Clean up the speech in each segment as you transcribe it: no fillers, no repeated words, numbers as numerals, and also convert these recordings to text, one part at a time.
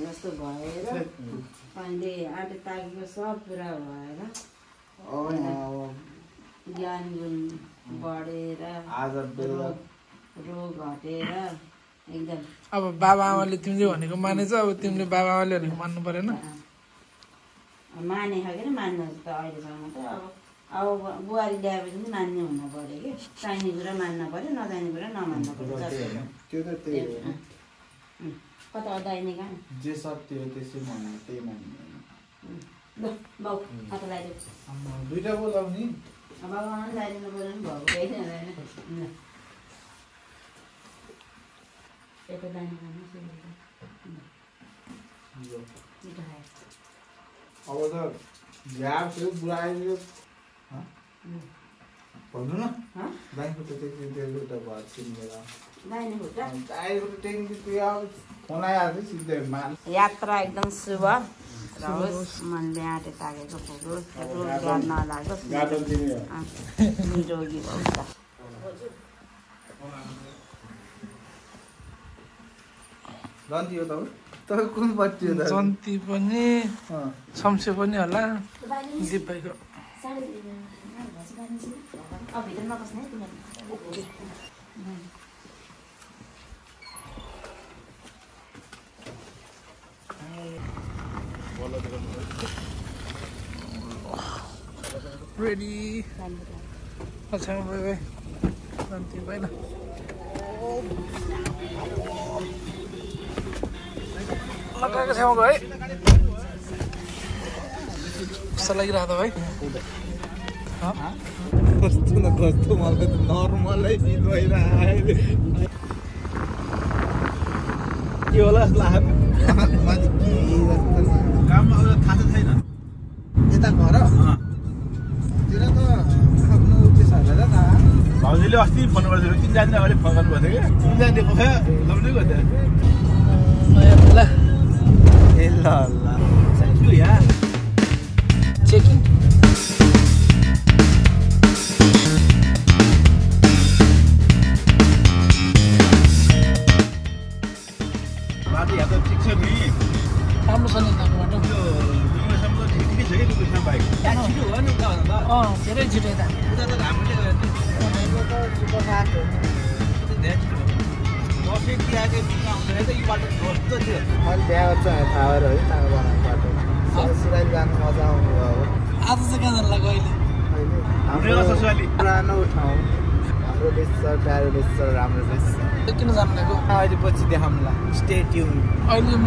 जस्तो भएर अहिले आटे ताकेको सब पुरा भएर ज्ञान गुण बढेर रोग हटेर एकदम। अब बाबा आमाले तिमीले भनेको मानेछ, अब तिमीले बाबा आमाले भनेको मान्नु परेन। माने खायो कि मान्नु त अहिलेसम्म त अब बुहारी ल्याएपछि पनि मान्ने हुनु पऱ्यो कि, चाहिने कुरा मान्न पऱ्यो, नचाहिने कुरा नमान्न पऱ्यो। कता अदाइने कहाँ जे सत्य हो त्यसै मान्नु, त्यही मान्नु। ल बाउ हात लगाइदियो, दुईटा बोलाउने बाबा लगाइदिनु पऱ्यो नि, भएको केही हुँदैन। यता दानी खानु मिठो खायो। अब त झ्याप थियो बुढाइदियो भन्नु न, दाइको त एउटा भयो चिन्देर यात्रा एकदम शुभ रहोस्, मनले आँटे ताकेको पुगोस्, रोग नलागोस्, निरोगी होस्। जन्ती हो तपाईँ कुन पट्टि हो? जन्ती पनि शम्से पनि होला, दिप भाइको। रेडी अच्छा भाइ भाइ जन्ती भएन लगाएको छेउमा गयो है। कस्तो लागिरहेको त भाइ? कस्तो न कस्तो, मलाई त नर्मलै फिल भइरहेको के होला जस्तो लाग्यो। काममा अब थाहा छैन यता घर तिर त आफ्नो उद्देश्यहरूलाई त थाहा। भाउजूले अस्ति फोन गरिदिएको 3 दिन अगाडि फोन गर्नुभएको थियो कि 3 दिन दिएको खै लम्नै गयो नयाँ बेला ए ल ल थ्याङ्क या चेकिङ। बाटो यहाँ त ठिक छ नि, राम्रो छ नि बाटो। ठिकै छ कि दुईजना बाइक छिटो हो नि त। धेरै छिटो यता उता त घामले गयो नि सुपर फास्ट हो दसैँ तिहारकै बिचमा आउँदैन त यो बाटो कस्तो थियो। मैले बिहा गर्छ थाहा भएर है तामा बनाएको बाटो ससुराली जानु मजा आउने भयो। आज चाहिँ कहाँ जानु लाग्यो अहिले? हाम्रो ससुराली पुरानो ठाउँ, हाम्रो देश छ, प्यारो देश छ, राम्रो देश छ। किन जानु लाग्यो? अहिले पछि देखाउँला, स्टे ट्युन। अहिले म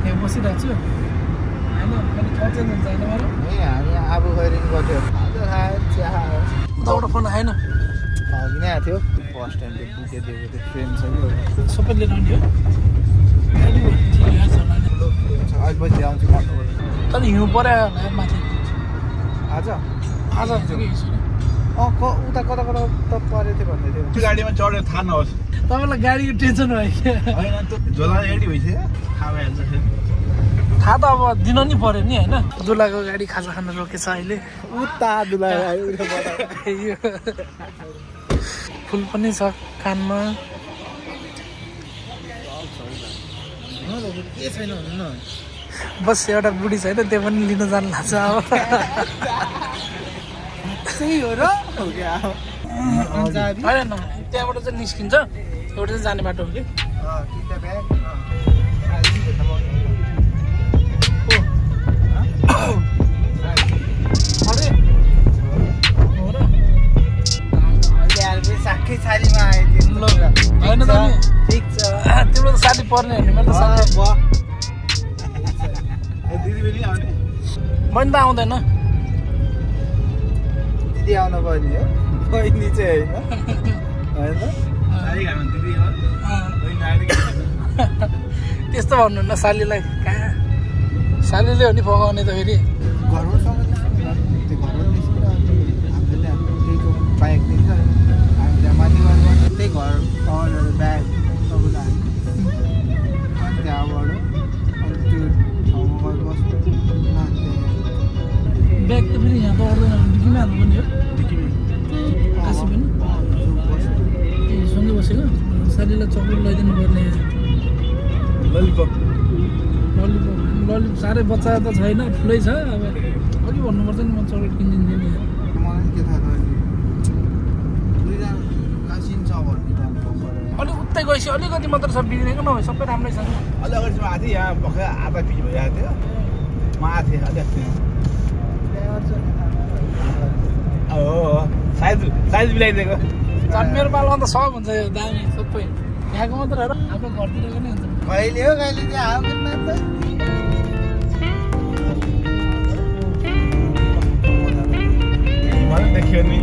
यहाँ बसिरहेको छु होइन, मैले ठाउँ चेन्ज हुन्छ होइन मेरो। हामी आबु खैरिन गर्थ्यो, आज खायो चिया खायो। उताबाट फोन आएन? अघि नै आएको थियो, फर्स्ट टाइम त्यो बुके दिएको थियो, फ्रेन्ड छ कि सबै लिएर आउने हो। अहिले पछि आउँछु बाटोबाट। तर हिउँ पऱ्यो होला माथि आज आज उता कता कता त परेको थियो भन्दै थियो। गाडीमा चढेर थाहा नहोस् तपाईँलाई गाडीको टेन्सन भयो कि होइन, त्यो झोला रेडी भइसक्यो, थाहा भइहाल्छ फेरि। थाहा त अब दिन नि पऱ्यो नि होइन। दुलाको गाडी खाजा खान रोकेछ अहिले। उता दुला फुल पनि छ कानमा। के छैन भन्नु न, बस एउटा बुढी छैन, त्यो पनि लिन जानु लाग्छ अब। त्यही हो र होइन त्यहाँबाट चाहिँ निस्किन्छ, एउटा चाहिँ जाने बाटो हो कि। साखी छालीमा आइदिनु होइन त ठिक छ। तिम्रो त साथी पर्ने हो नि, मेरो त साथी बहिनी त आउँदैन। दिदी आउनु पर्ने हो, बहिनी चाहिँ होइन त्यस्तो भन्नुहुन्न सालीलाई। कहाँ सालीले हो नि पकाउने त फेरि। घरमा त्यो घरमा हामीले केहीको बाइक दिन्छ, हामी त्यहाँ माथि गएर त्यही घर पावरहरू ब्याग सबैलाई अनि त्यहाँबाट अनि त्यो ठाउँमा गएर बस्नु। ब्याग त फेरि यहाँ त अड्दैन, डिकीमा हाल्नु पनि हो। काशी पनि ए सँगै बसेको। सालीलाई चक्लेट लगाइदिनु पर्ने। ललिपप ललिपप साह्रै बच्चा त छैन ठुलै छ अब अघि भन्नुपर्छ नि म चक्लेट किनिदिन्छु नि मलाई के थाहा त दुईजना कासिन्छ भन्ने अलिक उतै गएपछि अलिकति मात्र छ बिग्रेको नभए सबै राम्रै छ अलि अगाडि म आएको थिएँ यहाँ भर्खर आधा पिच भइरहेको थियो म आएको थिएँ अलिक हो साइज मिलाइदिएको मेरो पालमा त सब हुन्छ यो दामी सबै यहाँको मात्र हेर हाम्रो घरतिरको नै हुन्छ कहिले हो कहिले चाहिँ आउँदैन मलाई देखियो नि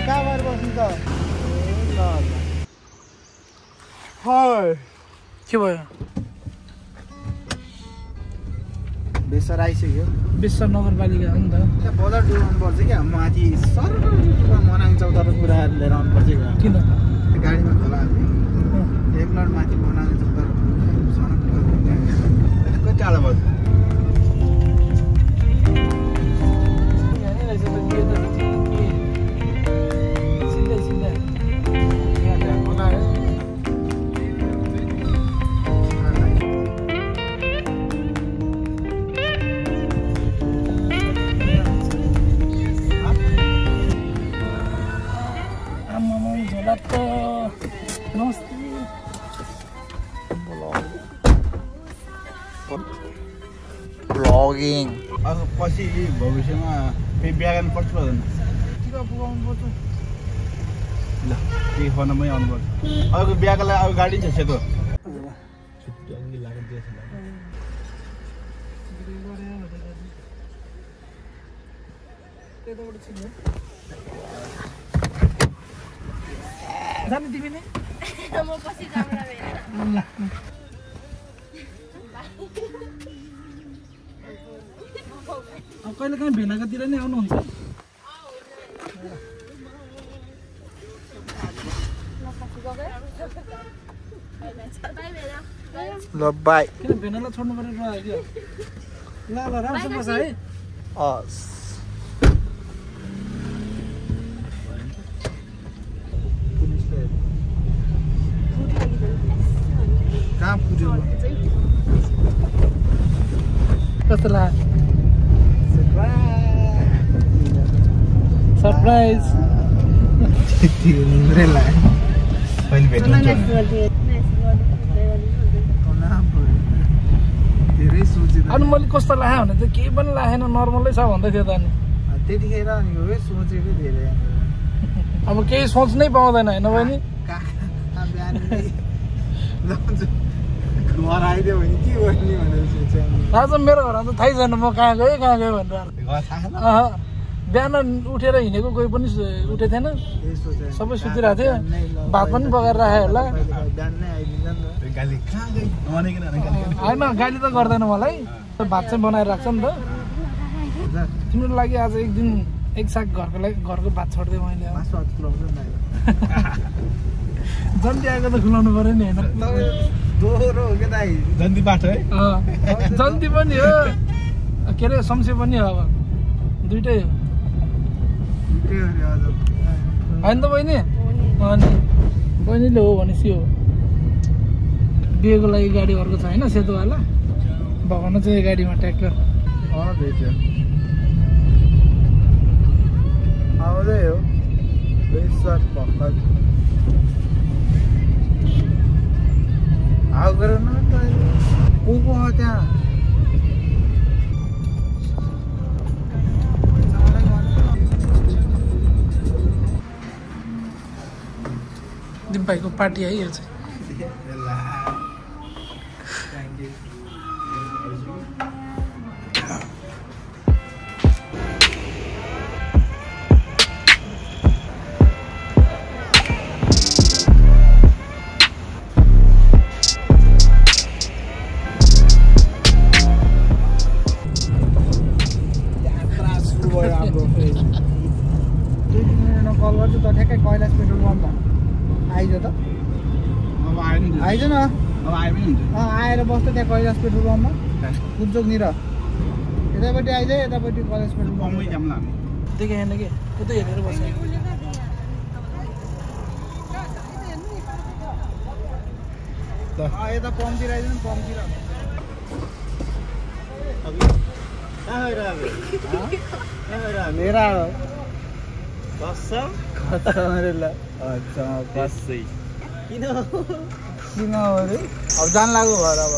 कहाँबाट बस्नु त के भयो बेसर आइसक्यो विश्व नगरपालिका हो नि त त्यहाँ बजार डुबाउनुपर्छ क्या माथि सर मनाङ चौतारा कुरा लिएर आउनुपर्छ क्या किन त्यो गाडीमा खोला एक लड माथि मनाङ चौतारा कति टाढा भयो ब्लगिङ अब पछि भविष्यमा फेरि बिहा गर्नु पर्छ पर्दैन तिर पुगाउनु पर्छ ल त्यही फोनमै आउनु पर्छ अरूको बिहाको लागि अब गाडी छ सेतो जाने तिमी नै म पछि जाउँला भेट्न अब कहिले काहीँ भेनाकोतिर नै आउनुहुन्छ ल बाई किन भेनालाई छोड्नु परेर रह्यो ल ल राम्रोसँग बस है हस् कहाँ पुग्यो कस्तो लाग्यो सरप्राइज निन्द्रै लाग्यो कहिले भेट्नु धेरै सोचेर अनि मैले कस्तो लाग्यो भने त केही पनि लागेन नर्मलै छ भन्दै थियो त अनि त्यतिखेर नि हो सोचेको धेरै अब केही सोच्नै पाउँदैन होइन बहिनी बिहान घर आइदियो भने के गर्ने भनेर सोचेँ थाहा छ मेरो घरमा त थाहै छैन म कहाँ गएँ भनेर बिहान उठेर हिँडेको कोही पनि उठेको थिएन सबै सुतिरहेको थियो भात पनि पकाएर राखेँ होला बिहान नै आइदिन्छ नि त गाली कहाँ गई नभनेकन होइन गाली त गर्दैन मलाई भात चाहिँ बनाएर राख्छ नि त तिम्रो लागि आज एक दिन एक साग घरको भात छोड्दै मैले मासु भात खुवाउँछ नि जन्ती आएको त खुलाउनु पऱ्यो नि होइन दोहोरो हो क्या दाइ जन्ती बाटो है जन्ती पनि हो के अरे शमशे पनि हो अब दुइटै हो होइन त बहिनी अनि बहिनीले हो भनेपछि हो बिहेको लागि गाडी अर्को छ होइन सेतोवाला भगवान चाहिँ गाडीमा ट्र्याक्टर भेट्यो आउँदै हो बेसर भर्खर हाउ गर न त को हो त्यहाँ दिम्पाईको पार्टी है यो चाहिँ कल गर्छु त ठ्याक्कै कैलाश पेट्रोल पम्प आइज त अब आयो नि आइज न अब आयो पनि हुन्छ आएर बस्छ त्यहाँ कैलाश पेट्रोल पम्पमा कुचोकनिर यतापट्टि आइज यतापट्टि कैलाश पेट्रोल पम्पमै पम्प जाउँला हामी देखेन कि उतै हेरेर बस्छ यता पम्पतिर आइदिनु पम्पतिर मेरा कसम अच्छा त्यसै किन अरे अब जान लाग्यो घर अब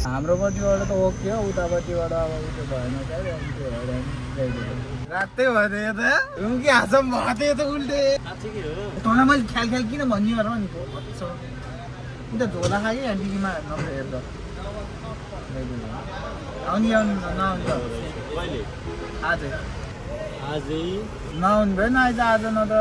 हाम्रोपट्टिबाट त ओके हो उतापट्टिबाट अब उयो भएन रातै भयो त कि हाँसम भयो त उल्टे तँलाई मैले ख्याल ख्याल किन भनियो र नि त झोला खाएँ डिगीमा नम्बर हेर्दा आउने नआउनु आजै नआउनु भएन आज न त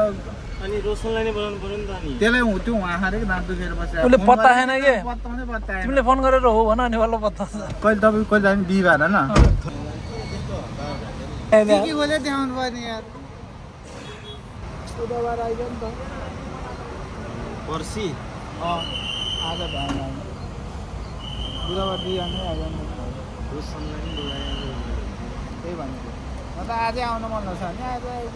अनि रोशनलाई नै बोलाउनु पर्यो नि त नि त्यसलाई त्यो उहाँ खारेको दाँत दुखेर बसेर उसले पत्ता खाएन के पत्ताउनै पत्ता तिमीले फोन गरेर हो भन अनि वाला पत्ता कहिले तपाईँ कहिले जाने बिहिबार होइन के खोले देखाउनु पर्ने यार बुधबार आइज नि त पर्सि आज भएन बुधबार बिहानै आइज नि रोशनलाई नि बोलायो त्यही भनेको म त आजै आउनु मन लाग्छ नि आज आइज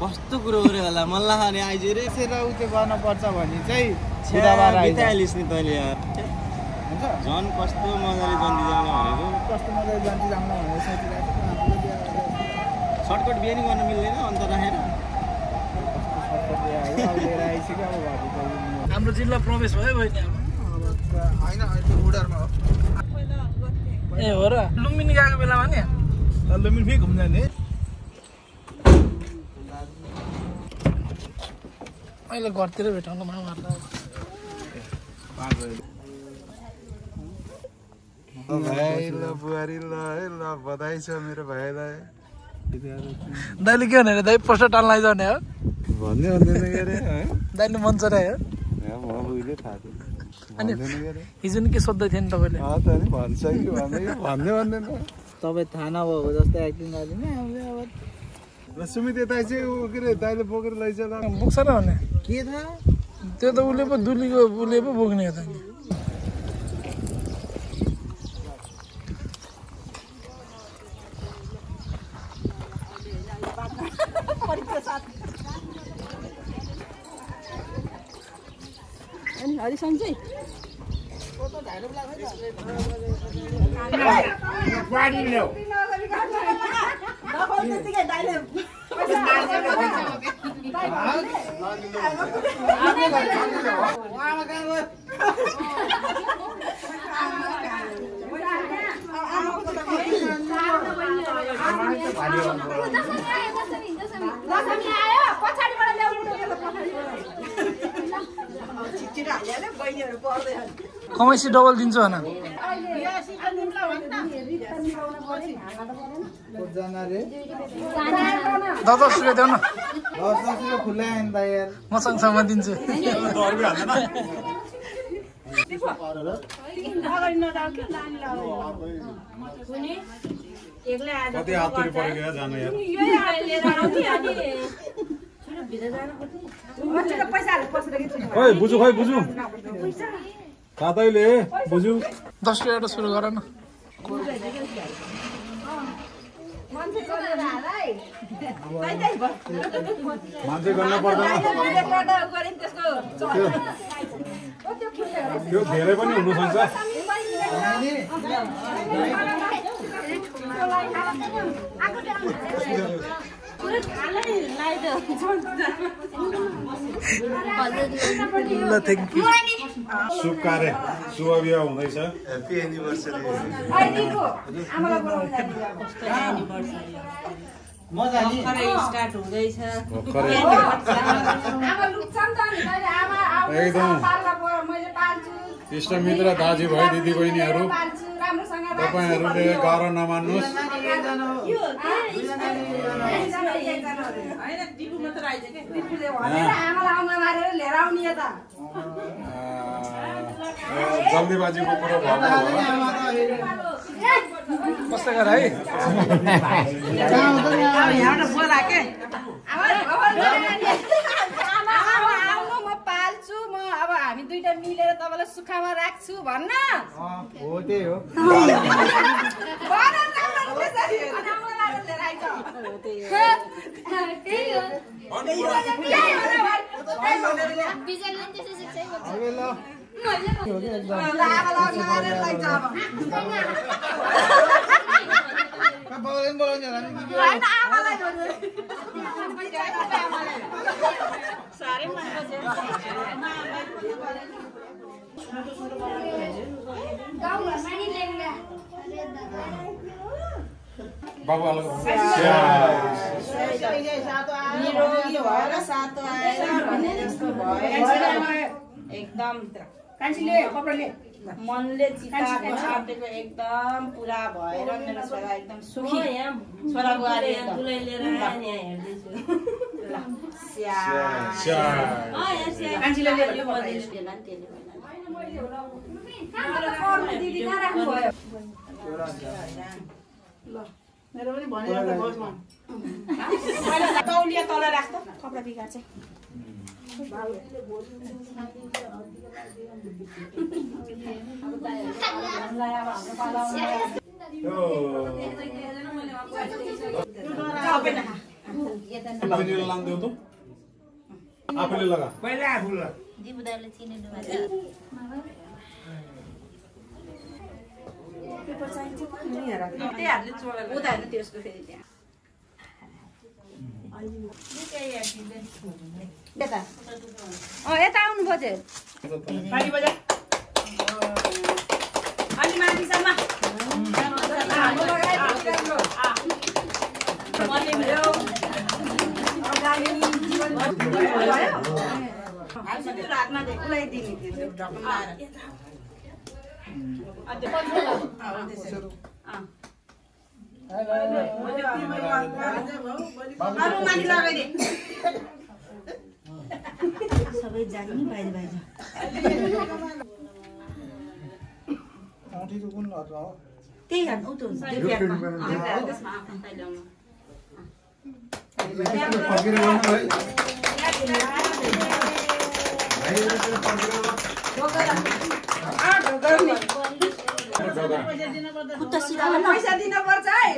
कस्तो कुरो गरे होला मल्ला खाने आइज रे त्यसै उ त्यो गर्नुपर्छ भने चाहिँ बुधबार आइज बिताइलिस् नि तैँले यार हुन्छ झन् कस्तो मजाले जन्ती जाने भनेको कस्तो मजाले जान्छु जान्न भनेर सोचिरहेको सर्टकट बिहा नि गर्न मिल्दैन अन्त राखेर हाम्रो जिल्ला प्रवेश भयो बहिनी होइन त्यो उडारमा हो ए हो र लुम्बिनी गएको बेलामा नि लुम्बिनी फेरि घुम्न जाने अहिले घरतिर भेटाउनु मामाहरूलाई भाइ ल बुहारी ल है ल बधाई छ मेरो भाइलाई दाइले के भने दाइ पोस्टर टाल्न आइजाउने हो भन्दै भन्दैन के अरे दाइले मन चरायो म बुझ्दै थाहा थियो अनि हिजो नि के सोध्दै थियो नि तपाईँले भन्छ कि भन्दै भन्दैन तपाईँ थाहा नभएको जस्तो एक्टिङ गरिदिने अब सुमित यता चाहिँ ऊ के अरे दाइले बोकेर लैछ त बोक्छ र भने के थाहा त्यो त उसले पो दुलीको उसले पो बोक्ने हो त नि हरि सन्चै कमैसी डबल दिन्छु होइन 10 रुपियाँ देऊ न खुल्ला म सँगसँगमा दिन्छु कति हातुरी परेको जानु यार ओइ बुझु खै बुझु सातैले बुझु 10 रुपियाँ सुरु गर न मान्छे गर्न पर्दैन त्यो धेरै पनि हुन सक्छ ल थ्याङ्क यू शुभ कार्य शुभ विवाह हुँदैछ ह्याप्पी एनिभर्सरी स्टार्ट हुँदैछ एकदम इष्टमित्र दाजुभाइ दिदीबहिनीहरू तपाईँहरूले गर नमान्नुहोस् जल्दीबाजीको कुरो भएको कस्तो गर है पाल्छु म अब हामी दुईटा मिलेर तपाईलाई सुखामा राख्छु भन्न हो त्यही हो बाबु अलग निरोगी भएर सातो आएर भने जस्तो भयो एकदम मनले चिताको साटेको एकदम पुरा भएर मेरो छोरा एकदम सुखी छोरा बुहारी मेरो पनि भनेर त बस्मा तौलिया तल राख्छ कपडा बिगार्छ आफूले लगा पहिला आफूले दिबुदाले चिनेनु पेपर चाहिन्छ त्यही हातले चोरेर उदाहरण त्यसको फेरि त्यहाँ यता आउनु पर्छ अलि माथिसम्म रातमा उलाइदिने थियो ढक्कन लगाएर सबै जाने बाहिर बाहिर त्यही हाल्नु उ त हुन्छ पैसा दिन पर्छ है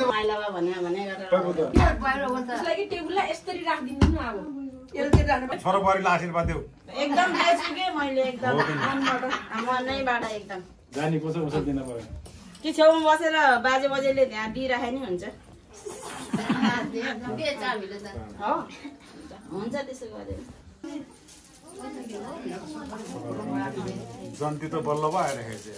माइलामा भने टेबुललाई यसरी राखिदिनु न अब छोराबुहारीलाई आशीर्वाद देऊ एकदम दिएछु के मैले एकदम मनैबाट एकदम जानी कसो कसो दिन पर्यो कि छेउमा बसेर बाजे बजेले त्यहाँ दिइराखे नि हुन्छ हुन्छ त्यसो गरे जन्ती त बल्ल पो आइरहेको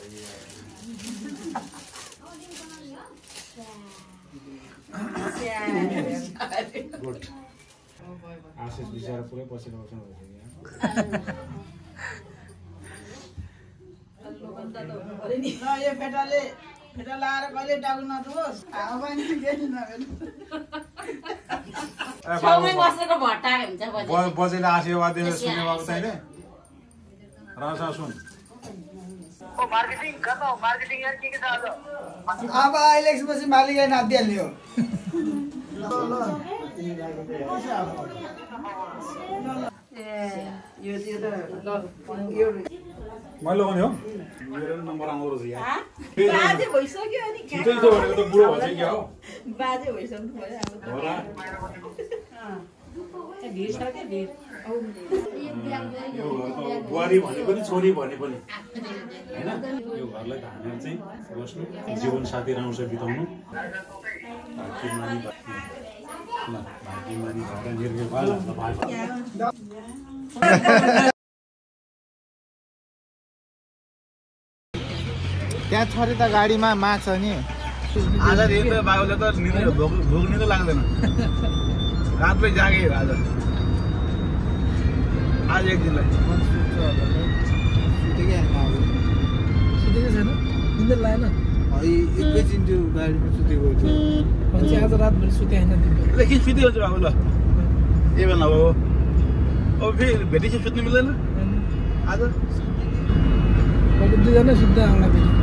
गुड आशिष बिचारा पुरै पछिल्लो वर्ष यो फेटा लाएर कहिले डाक्नु नदोस् छेउमै बसेको भट्टा हुन्छ बजेले आशीर्वाद दिएर सुन्ने भएको छैन रासा सुन अब इलेक्सनपछि मालिकै नादिहाल्ने हो मैले लगाउने हो मेरो नम्बर आउँदो रहेछ यहाँ बाजे भइसक्यो अनि छिटै थियो भनेको त बुढो भन्छ क्या हो बाजे भइसक्नु पर्यो यो बुहारी भने पनि छोरी भने पनि होइन यो घरलाई धानेर चाहिँ बस्नु जीवन साथी राम्रोसँग बिताउनु भाग्यमानी भएर निर्भर त्यहाँ छरे त गाडीमा माग्छ नि आज त बाबुले त भोक निदो लाग्दैन रातमै जागे आज एक दिनलाई सुतेकै छैन निन्द लागेन एकैछिन त्यो गाडीमा सुतेको थियो भनेपछि आज रातभरि सुते होइन तिम्रो किन सुतिहाल्छु बाबु ल ए बेला हो अब फेरि भेटेपछि सुत्नु मिल्दैन आज दुईजना सुत्दै आउला फेरि